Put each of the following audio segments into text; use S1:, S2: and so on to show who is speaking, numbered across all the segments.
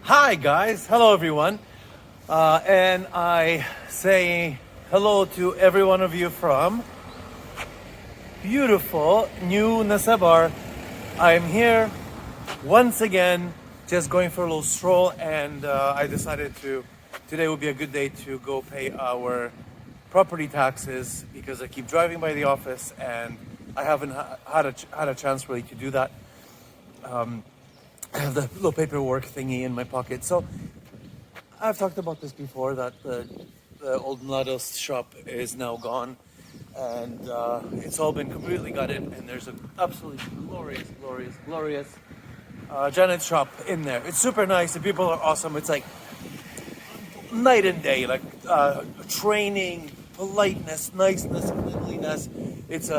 S1: Hi guys, hello everyone, and I say hello to every one of you from beautiful new Nessebar. I'm here once again, just going for a little stroll, and I decided today would be a good day to go pay our property taxes because I keep driving by the office and I haven't had a chance really to do that. I have the little paperwork thingy in my pocket. So I've talked about this before, that the old Mladost shop is now gone, and it's all been completely gutted, and there's an absolutely glorious Janet's shop in there. It's super nice. The people are awesome. It's like night and day, like training, politeness, niceness, cleanliness. It's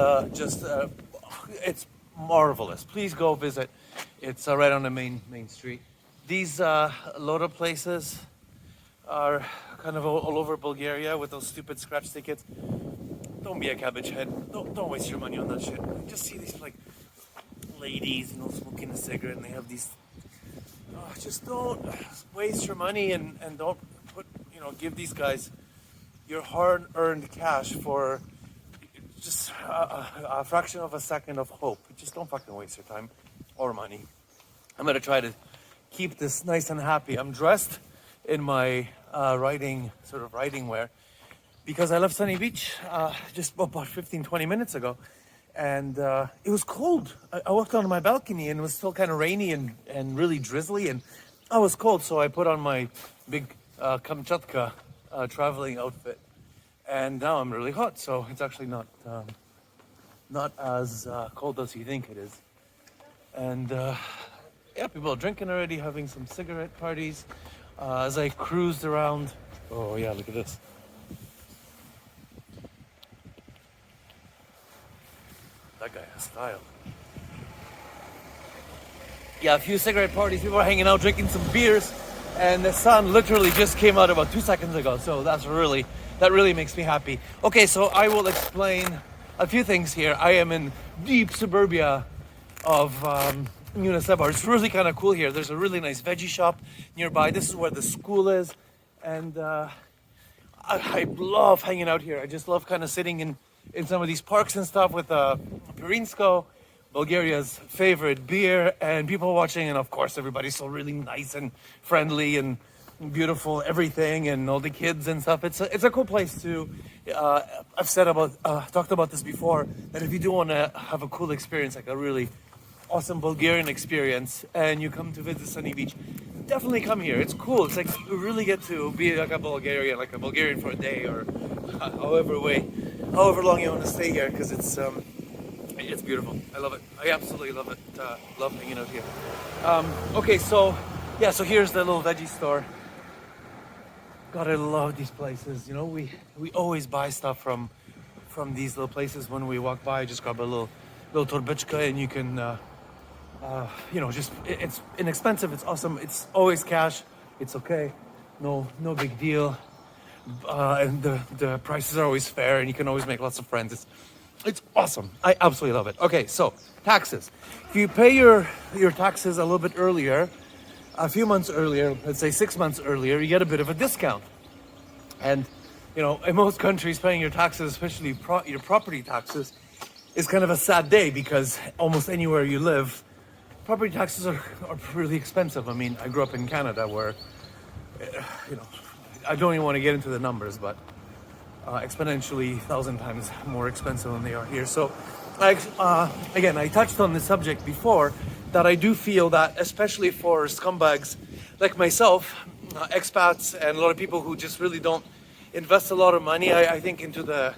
S1: it's marvelous. Please go visit. It's right on the main street. These Loda places are kind of all over Bulgaria with those stupid scratch tickets. Don't be a cabbage head. Don't waste your money on that shit. I just see these like ladies, smoking a cigarette, and they have these. Just don't waste your money and don't give these guys your hard-earned cash for just a fraction of a second of hope. Just don't fucking waste your time or money. I'm gonna try to keep this nice and happy. I'm dressed in my riding wear because I left Sunny Beach just about 15-20 minutes ago, and it was cold. I walked onto my balcony and it was still kind of rainy and really drizzly, and I was cold, so I put on my big Kamchatka traveling outfit, and now I'm really hot, so it's actually not as cold as you think it is. And people are drinking already, having some cigarette parties as I cruised around. Oh yeah, look at this. That guy has style. Yeah, a few cigarette parties, people are hanging out, drinking some beers, and the sun literally just came out about 2 seconds ago, so that really makes me happy. Okay, so I will explain a few things here. I am in deep suburbia of Nessebar. It's really kind of cool here. There's a really nice veggie shop nearby. This is where the school is, and I love hanging out here. I just love kind of sitting in some of these parks and stuff with Pirinsko, Bulgaria's favorite beer, and people watching, and of course everybody's so really nice and friendly and beautiful, everything, and all the kids and stuff. It's a cool place to. I've talked about this before, that if you do want to have a cool experience, like a really awesome Bulgarian experience, and you come to visit Sunny Beach, definitely come here. It's cool. It's like you really get to be like a Bulgarian for a day, or however long you want to stay here, because it's beautiful. I love it. I absolutely love it. Love hanging out here. Okay, so here's the little veggie store. God, I love these places. We always buy stuff from these little places when we walk by. Just grab a little torbichka, and you can, it's inexpensive. It's awesome. It's always cash. It's okay. No big deal. And the prices are always fair, and you can always make lots of friends. It's awesome. I absolutely love it. Okay, so taxes. If you pay your taxes a little bit earlier, a few months earlier, let's say 6 months earlier, you get a bit of a discount. And in most countries, paying your taxes, especially your property taxes, is kind of a sad day, because almost anywhere you live, property taxes are really expensive. I mean, I grew up in Canada, where I don't even want to get into the numbers, but exponentially 1,000 times more expensive than they are here. So I touched on this subject before, that I do feel that, especially for scumbags like myself, expats, and a lot of people who just really don't invest a lot of money, I think, into the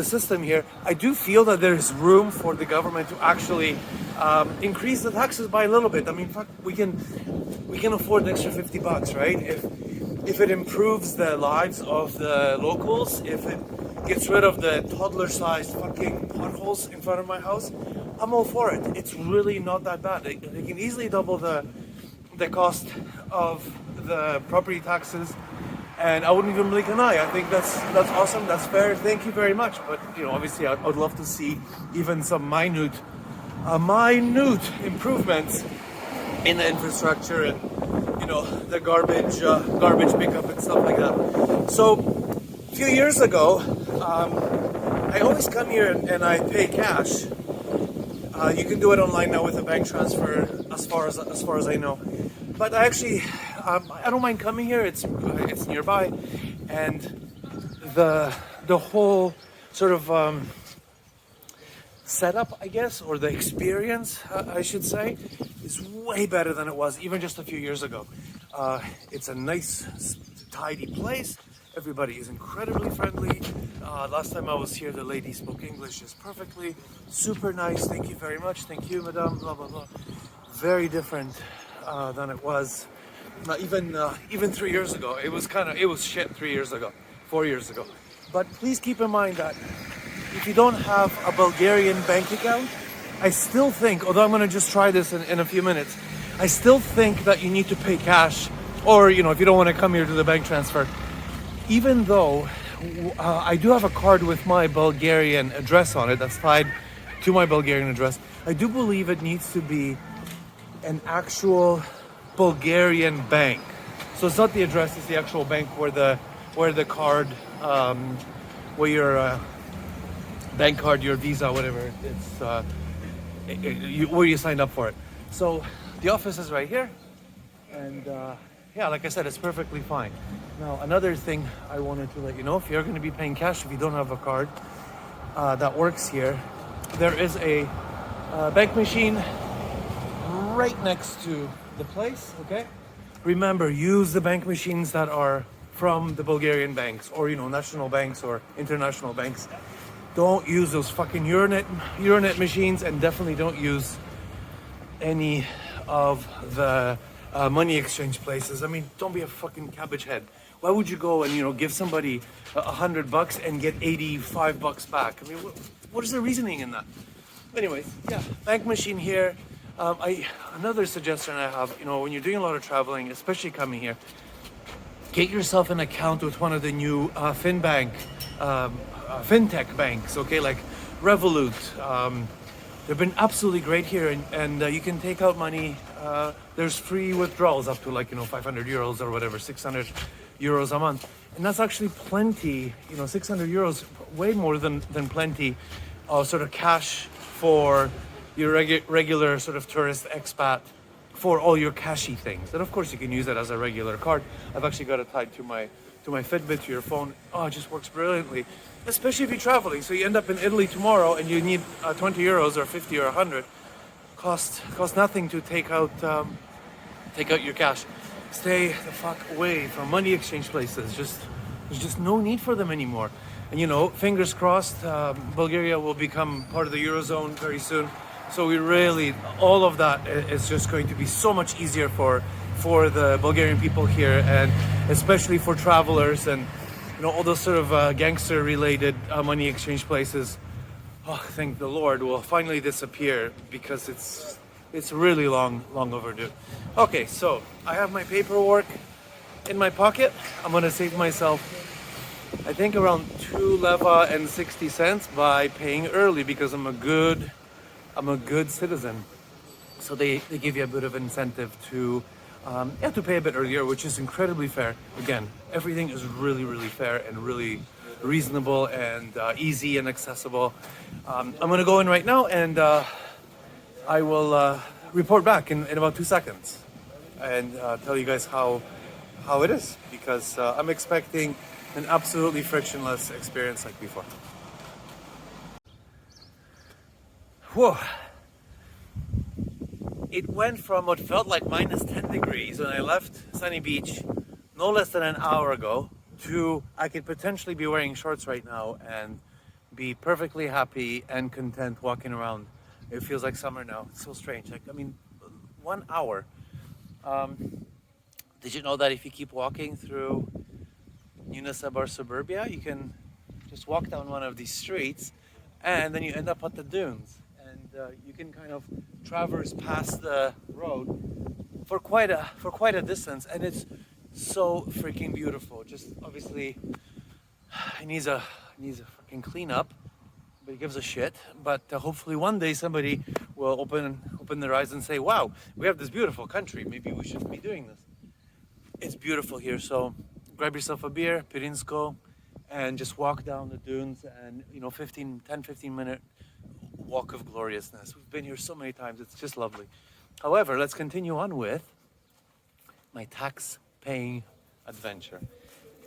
S1: system here, I do feel that there's room for the government to actually increase the taxes by a little bit. I mean, fuck, we can afford an extra $50, right? If it improves the lives of the locals, if it gets rid of the toddler-sized fucking potholes in front of my house, I'm all for it. It's really not that bad. They can easily double the cost of the property taxes, and I wouldn't even blink an eye. I think that's awesome. That's fair. Thank you very much. But obviously, I'd love to see even some minute improvements in the infrastructure and the garbage pickup and stuff like that. So a few years ago, I always come here and I pay cash. You can do it online now with a bank transfer, as far as I know. But I actually, I don't mind coming here. It's nearby, and the whole sort of setup, I guess, or the experience, I should say, is way better than it was even just a few years ago. It's a nice, tidy place. Everybody is incredibly friendly. Last time I was here, the lady spoke English just perfectly. Super nice. Thank you very much. Thank you, madam. Blah blah blah. Very different than it was. Not even 3 years ago. It was shit 3 years ago, 4 years ago. But please keep in mind that if you don't have a Bulgarian bank account, I still think, although I'm going to just try this in a few minutes, I still think that you need to pay cash, or if you don't want to come here to the bank transfer. Even though I do have a card with my Bulgarian address on it that's tied to my Bulgarian address, I do believe it needs to be an actual Bulgarian bank. So it's not the address, it's the actual bank where the card, where your bank card, your Visa, whatever, where you signed up for it. So the office is right here, and yeah, like I said, it's perfectly fine. Now, another thing I wanted to let you know, if you're going to be paying cash, if you don't have a card that works here, there is a bank machine right next to the place, okay? Remember, use the bank machines that are from the Bulgarian banks, or national banks or international banks. Don't use those fucking Euronet machines, and definitely don't use any of the money exchange places. I mean, don't be a fucking cabbage head. Why would you go and give somebody $100 and get $85 back? I mean, what is the reasoning in that? Anyways, yeah, bank machine here. Another suggestion I have, when you're doing a lot of traveling, especially coming here, get yourself an account with one of the new fintech banks, okay, like Revolut. They've been absolutely great here, and you can take out money. There's free withdrawals up to 500 euros or whatever, 600 euros a month, and that's actually plenty. 600 euros, way more than plenty of sort of cash for your regular sort of tourist expat, for all your cashy things. And of course you can use that as a regular card. I've actually got it tied to my Fitbit, to your phone. Oh, it just works brilliantly, especially if you're traveling. So you end up in Italy tomorrow and you need 20 euros or 50 or 100. Cost nothing to take out your cash. Stay the fuck away from money exchange places. There's just no need for them anymore. And fingers crossed, Bulgaria will become part of the Eurozone very soon. So all of that is just going to be so much easier for the Bulgarian people here, and especially for travelers and all those sort of gangster-related money exchange places. Oh, thank the Lord, will finally disappear, because it's really long overdue. Okay, so I have my paperwork in my pocket. I'm gonna save myself, I think, around 2 leva and 60 cents by paying early, because I'm a good citizen. So they give you a bit of incentive to pay a bit earlier, which is incredibly fair. Again, everything is really fair and really reasonable and easy and accessible. I'm gonna go in right now, and I will report back in about 2 seconds and tell you guys how it is, because I'm expecting an absolutely frictionless experience like before. Whoa. It went from what felt like minus 10 degrees when I left Sunny Beach no less than an hour ago to I could potentially be wearing shorts right now and be perfectly happy and content walking around. It feels like summer now. It's so strange. 1 hour. Did you know that if you keep walking through Nessebar suburbia, you can just walk down one of these streets and then you end up at the dunes, and you can kind of traverse past the road for quite a distance, and it's so freaking beautiful. Just obviously it needs a fucking cleanup, but it gives a shit. But hopefully one day somebody will open open their eyes and say, wow, we have this beautiful country, maybe we should be doing this. It's beautiful here, so grab yourself a beer, Pirinsko, and just walk down the dunes and, 10-15 minute walk of gloriousness. We've been here so many times, it's just lovely. However, let's continue on with my tax-paying adventure.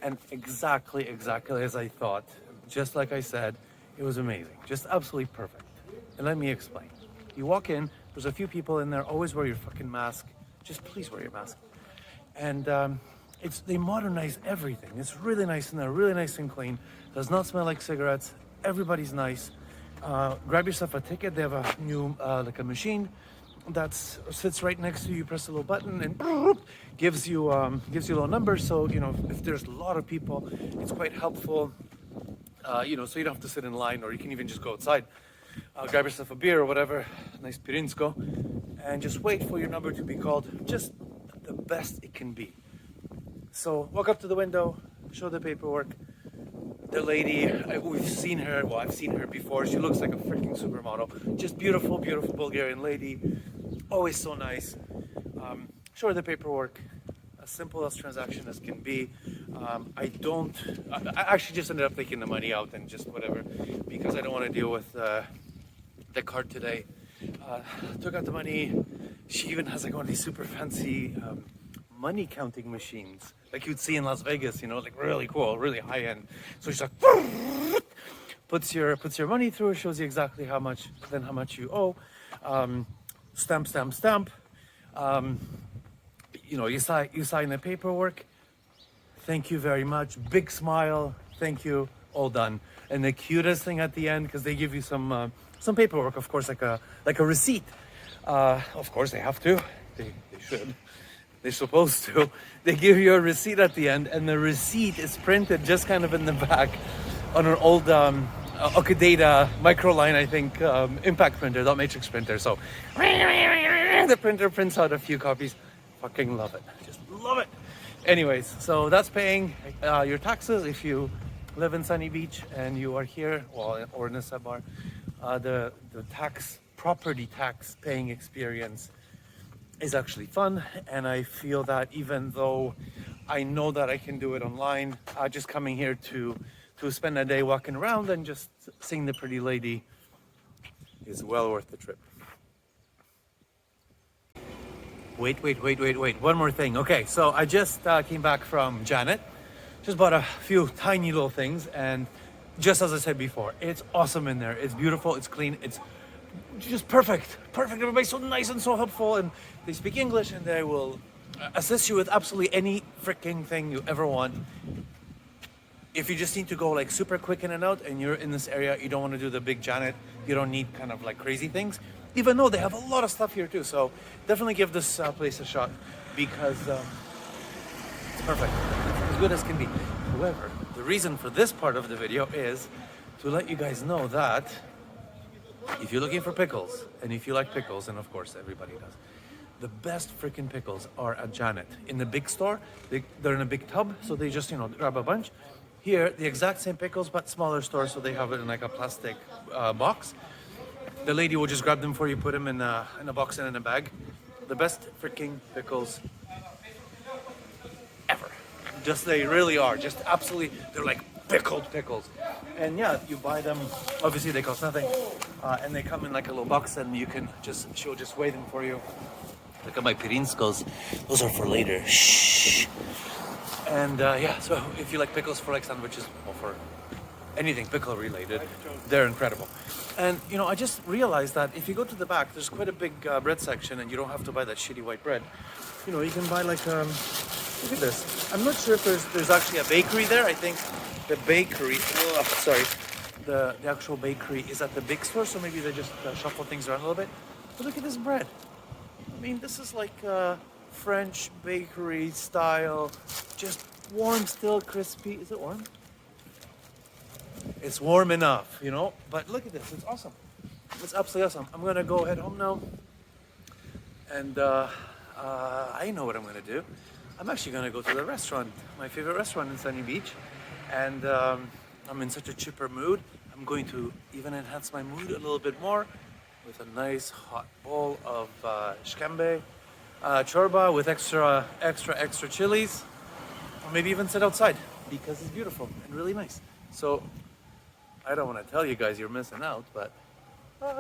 S1: And exactly as I thought, just like I said, it was amazing, just absolutely perfect. And let me explain. You walk in, there's a few people in there, always wear your fucking mask. Just please wear your mask. And they modernize everything. It's really nice in there, really nice and clean. Does not smell like cigarettes. Everybody's nice. Grab yourself a ticket. They have a new like a machine that sits right next to you. You press a little button and gives you a little number. So if there's a lot of people, it's quite helpful. So you don't have to sit in line, or you can even just go outside. Grab yourself a beer or whatever, nice Pirinsko, and just wait for your number to be called. Just the best it can be. So walk up to the window, show the paperwork. The lady, I've seen her before. She looks like a freaking supermodel. Just beautiful, beautiful Bulgarian lady. Always so nice. Show her the paperwork. As simple as transaction as can be. I actually just ended up taking the money out and just whatever, because I don't want to deal with the card today. Took out the money. She even has like one of these super fancy money counting machines like you'd see in Las Vegas, like really cool, really high end. So she's like puts your money through, shows you exactly how much you owe. Stamp. You sign the paperwork. Thank you very much. Big smile. Thank you. All done. And the cutest thing at the end, because they give you some paperwork, of course, like a receipt. Of course, they have to. They should. They're supposed to. They give you a receipt at the end, and the receipt is printed just kind of in the back on an old Okadata microline, I think, impact printer, not matrix printer. So the printer prints out a few copies. Fucking love it. Just love it. Anyways, so that's paying your taxes if you live in Sunny Beach and you are here, or in Nessebar. The property tax paying experience is actually fun, and I feel that even though I know that I can do it online, just coming here to spend a day walking around and just seeing the pretty lady is well worth the trip. Wait. One more thing. Okay, so I just came back from Janet. Just bought a few tiny little things, and just as I said before, it's awesome in there. It's beautiful, it's clean, it's just perfect. Everybody's so nice and so helpful, and they speak English, and they will assist you with absolutely any freaking thing you ever want. If you just need to go like super quick in and out, and you're in this area, you don't want to do the big Janet, you don't need kind of like crazy things, even though they have a lot of stuff here too. So definitely give this place a shot, because it's perfect. It's as good as can be. However, the reason for this part of the video is to let you guys know that if you're looking for pickles, and if you like pickles, and of course everybody does, the best freaking pickles are at Janet. In the big store, they're in a big tub, so they just, grab a bunch. Here, the exact same pickles, but smaller store, so they have it in like a plastic box. The lady will just grab them for you, put them in a box and in a bag. The best freaking pickles ever. Just, they really are. Just absolutely, they're like pickled pickles. And yeah, you buy them, obviously they cost nothing. And they come in like a little box, and you can she'll just weigh them for you. Look at my Pirinskos. Those are for later. Shh. And yeah, so if you like pickles for like sandwiches or for anything pickle related, they're incredible. And I just realized that if you go to the back, there's quite a big bread section, and you don't have to buy that shitty white bread. You can buy like look at this. I'm not sure if there's actually a bakery there. I think the bakery, the actual bakery is at the big store, so maybe they just shuffle things around a little bit. But look at this bread. I mean, this is like French bakery style, just warm, still crispy. Is it warm? It's warm enough, but look at this. It's awesome. It's absolutely awesome. I'm gonna go head home now, and I know what I'm gonna do. I'm actually gonna go to the restaurant, my favorite restaurant in Sunny Beach, and I'm in such a chipper mood. I'm going to even enhance my mood a little bit more with a nice hot bowl of shkembe, chorba with extra chilies, or maybe even sit outside because it's beautiful and really nice. So I don't want to tell you guys you're missing out, but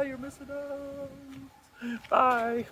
S1: you're missing out. Bye.